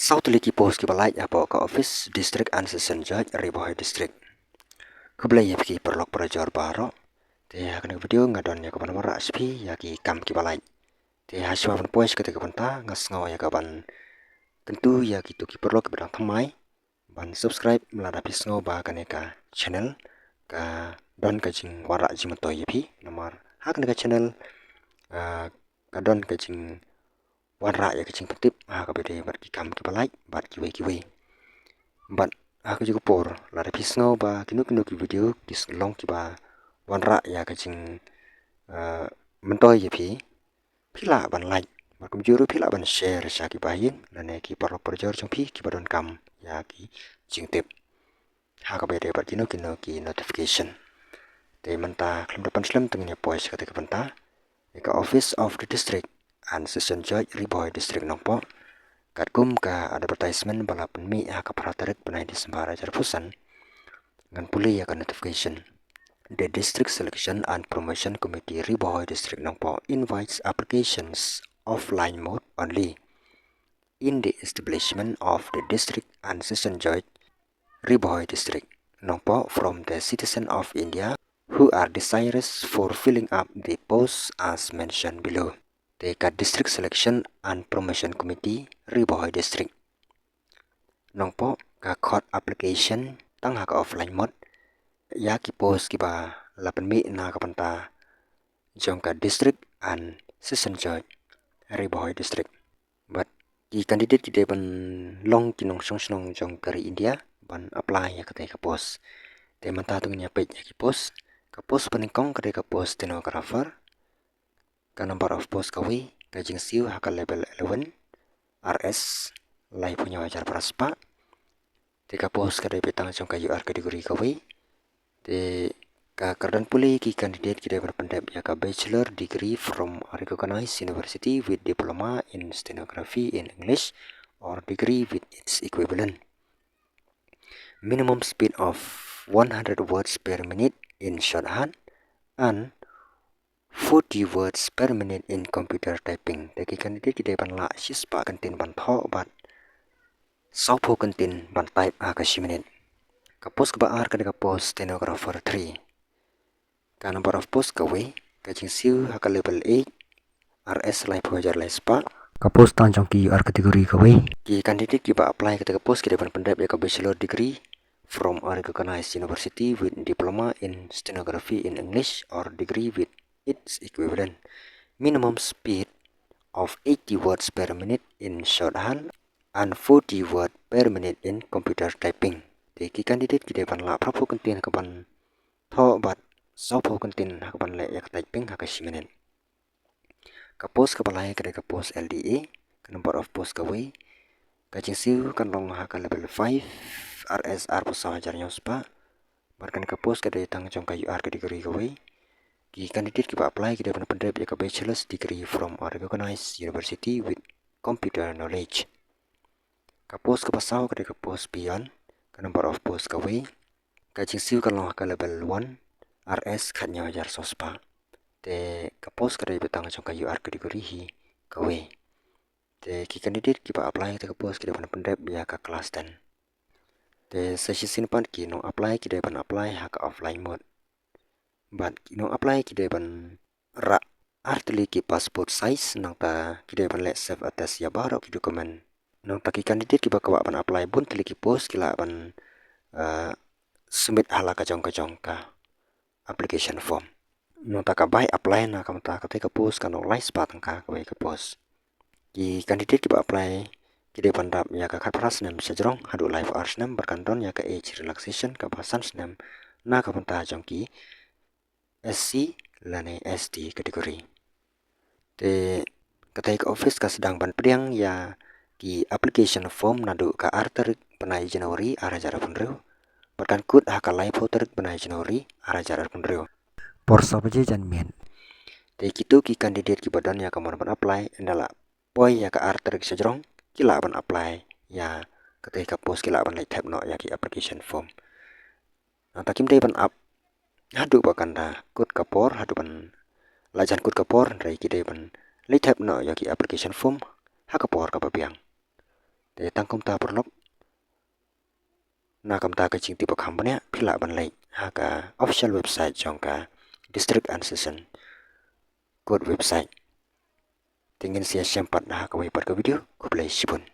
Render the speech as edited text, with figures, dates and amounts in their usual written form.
South Liki Post ki balai apa ka office district and session judge Ribohoi district. Keblai ya ki perlok perjor baro. Te hakna video ngadon ya kaban mara spi ya ki kam ki balai. Te haswa ban pois ketika banta ngas ngawa ya kaban. Tentu ya ki tu ki perlok bedang thamai ban subscribe melada pisngo ba kaneka channel ka don ka jing wara jimato yapi nomor hakna ka channel ka don ka jing wara ya ka jing petip ha ka bede bar ki kam ki balai bar ki we but aku juga por la pisngo ba kinu ki video kis long ki ba wanra ya ka jing mentoy yapi pila ban like ba kum juru pila ban share sha ki ba yin la ne ki parlo perjor jong pi ki ba don kam ya ki jing tip ha ka bede bar kinu ki notification te manta klam depan slam tengnya pois ka te ka banta ka office of the district and session judge Ribohoi district nongpo Katkum ka advertisement bala penmi ha ka pratarik penai di sembara jarpusan ngan puli ya ka notification. The District Selection and Promotion Committee Ribohoi District Nongpo invites applications offline mode only in the establishment of the district and session judge Ribohoi District Nongpo from the citizen of India who are desirous for filling up the posts as mentioned below. Teka District Selection and Promotion Committee Ribohoi District Nongpo ka court application tang ha ka offline mode ya ki post ki ba lapan mi na ka panta jong ka district and session judge Ribohoi District but ki candidate ki de ban long ki nong song song jong kari India ban apply ya ka te ka post te manta tung nya page ya ki post ka post paningkong ka de ka post stenographer ka number of post ka wi ka jing siu ha ka level 11 RS lai punya wajar praspa te ka post ka de petang jong ka UR kategori ka wi te ka kardan puli ki candidate ki de berpendap ya ka bachelor degree from a recognized university with diploma in stenography in English or degree with its equivalent. Minimum speed of 100 words per minute in shorthand and 40 words per minute in computer typing. Te ki candidate ki de ban la sis pa kantin ban tho bat saupo kantin ban type ha ka minute. Ka post ka ba ka de ka post stenographer 3 ka number of post ka we ka jing siu ha ka level 8 RS lai phajar lai spa ka post tan jong ki ar kategori ka we ki candidate ki ba apply ka post ki depan pendap ya ka bachelor degree from a recognized university with diploma in stenography in English or degree with its equivalent. Minimum speed of 80 words per minute in shorthand and 40 words per minute in computer typing. Thì ki candidate ki depan la prapu kantin ka ban tho bat saupo kantin ha ka ban le yak typing ha ka minute. Ka post ka balai ka ka post LDA ka number of post ka we ka jing siu kan long ha ka level 5 RSR pusa hajar nyospa barkan ka post ka de tang jong ka UR kategori ka we ki candidate ki ba apply ki de ban pendep ya ka bachelor's degree from a recognized university with computer knowledge. Ka post ka pasau ka de ka post beyond ka number of post ka we ka jing siu kan long ha ka level 1 RS khatnya hajar sospa te ka post ka de betang jong ka UR kategori hi ka we te ki candidate ki ba apply te ka post ki de ban pendep ya ka kelas 10 te sesi simpan ki no apply ki de ban apply ha ka offline mode but ki no apply ki de ban ra artli ki passport size nang ta ki de ban le save atas ya baro ki dokumen nang ta ki candidate ki ba ka ban apply bun tli ki post ki la ban submit hala ka jong ka application form no ta ka bai apply na kam ta ka te ka post ka no lai spa tang ka bai ka post ki candidate ki ba apply ki de pandap ya ka khat pras nem sejrong hadu live hours nem berkanton ya ka age relaxation ka basan nem na ka panta jong ki SC lane ST kategori te katai ka office ka sedang ban priang ya ki application form nadu ka arter penai Januari ara jara punreu berkan kut ha ka live voter penai Januari ara jara punreu por sabaje jan men te kitu ki candidate ki badan ya ka mon ban apply endala poi ya ka arter ki sejrong kila ban apply ya katai ka post kila ban like type no ya ki application form takim day ban up hadu bakanda kut kapor hadu ban lajan kut kapor rai ki day ban like type no ya ki application form ha kapor ka papiang te tangkum ta perlok na kam ta ka ching ti pakham banya phila ban lai ha ka official website jong ka district and session code website tingin sia sempat na ka wi par ka video ko play sipun